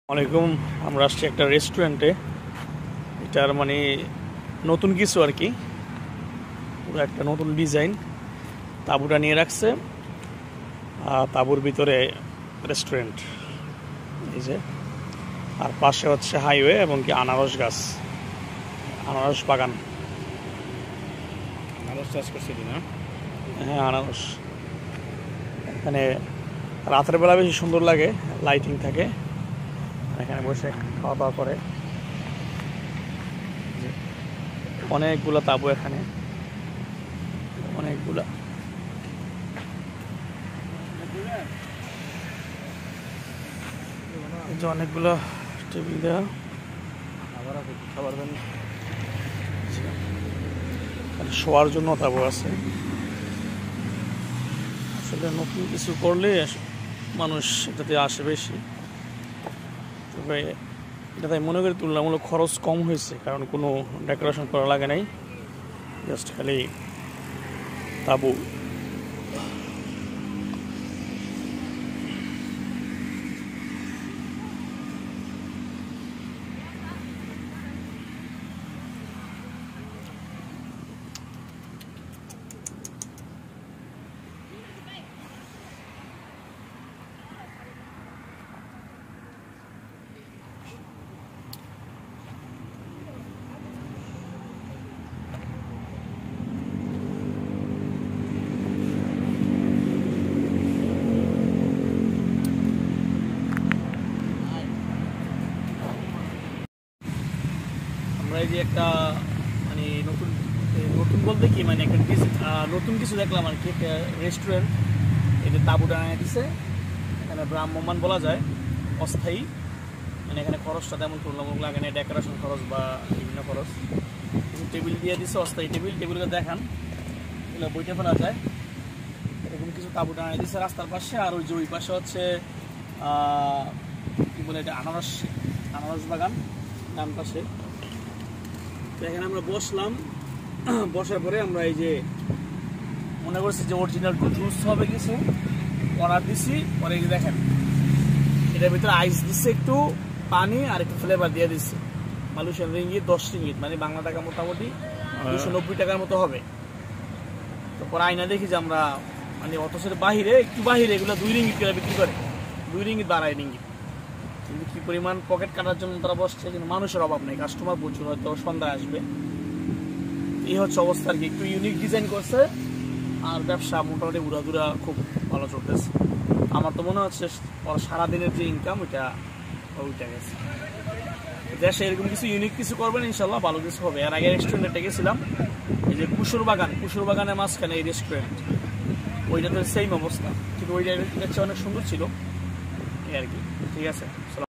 ওয়ালাইকুম। আমরা আসছি একটা রেস্টুরেন্টে। এটার মানে নতুন কিছু আর কি, পুরো একটা নতুন ডিজাইন। তাঁবুটা নিয়ে রাখছে, তাঁবুর ভিতরে রেস্টুরেন্ট এই যে, আর পাশে হচ্ছে হাইওয়ে এবং কি আনারস গাছ, আনারস বাগান। আনারস চাষ করছিলি না? হ্যাঁ, আনারস। এখানে রাতের বেলা বেশি সুন্দর লাগে, লাইটিং থাকে। এখানে বসে খাওয়া দাওয়া করে। অনেকগুলা তাঁবু, এখানে অনেকগুলা। অনেকগুলো টেবিল দেওয়া, শোয়ার জন্য তাঁবু আছে। আসলে নতুন কিছু করলে মানুষ এটাতে আসে বেশি। তবে এটাতে মনে করি তুলনামূলক খরচ কম হয়েছে, কারণ কোনো ডেকোরেশন করা লাগে নাই, জাস্ট খালি তাঁবু। আমরা এই যে একটা মানে নতুন নতুন বলতে কি, মানে একটা নতুন কিছু দেখলাম আর কি, একটা রেস্টুরেন্ট। এই যে তাঁবু টাঙায় দিছে, এখানে ভ্রাম্যমান বলা যায়, অস্থায়ী। মানে এখানে খরচটা তেমন তুলনামূলক লাগে না, ডেকোরেশন খরচ বা বিভিন্ন খরচ। কিছু টেবিল দিয়ে দিচ্ছে, অস্থায়ী টেবিল। টেবিলকে দেখান, এগুলো বইটা ফেলা যায়, এরকম কিছু তাঁবু টাঙায় দিচ্ছে রাস্তার পাশে। আর ওই যে ওই পাশে হচ্ছে কি বলে এটা, আনারস বাগান ডান পাশে। তো এখানে আমরা বসলাম, বসার পরে আমরা এই যে মনে করছি যে অরিজিনাল জুস হবে কিছু, অর্ডার দিছি। পরে এই যে দেখেন, এটার ভিতরে আইস দিচ্ছে, একটু পানি আর একটু ফ্লেভার দিয়ে দিচ্ছে। মালয়েশিয়ান রিঙ্গিত 10 রিঙ্গিত, মানে বাংলা টাকা মোটামুটি 290 টাকার মতো হবে। তো পরে আইনা দেখি যে আমরা মানে অথচ বাহিরে, একটু বাহিরে এগুলো 2 রিঙ্গিত করে বিক্রি করে, 2 রিঙ্গিত বা 2.5 রিঙ্গিত। কিন্তু কি পরিমাণ পকেট কাটার জন্য তারা বসছে, কিন্তু মানুষের অভাব নেই, কাস্টমার প্রচুর, হয়তো সন্ধ্যায় আসবে। এই হচ্ছে অবস্থা আর কি। একটু ইউনিক ডিজাইন করছে, আর ব্যবসা মোটামুটি উড়াদুরা খুব ভালো চলতেছে। আমার তো মনে হচ্ছে ওর সারাদিনের যে ইনকাম ওইটা গেছে। দেশে এরকম কিছু ইউনিক কিছু করবেন, ইনশাল্লাহ ভালো কিছু হবে। এর আগে রেস্টুরেন্টে গেছিলাম, এই যে কুসুর বাগানের মাঝখানে এই রেস্টুরেন্ট, ওইটাতে সেম অবস্থা, কিন্তু ওইটা অনেক সুন্দর ছিল এই আর কি। ঠিক আছে।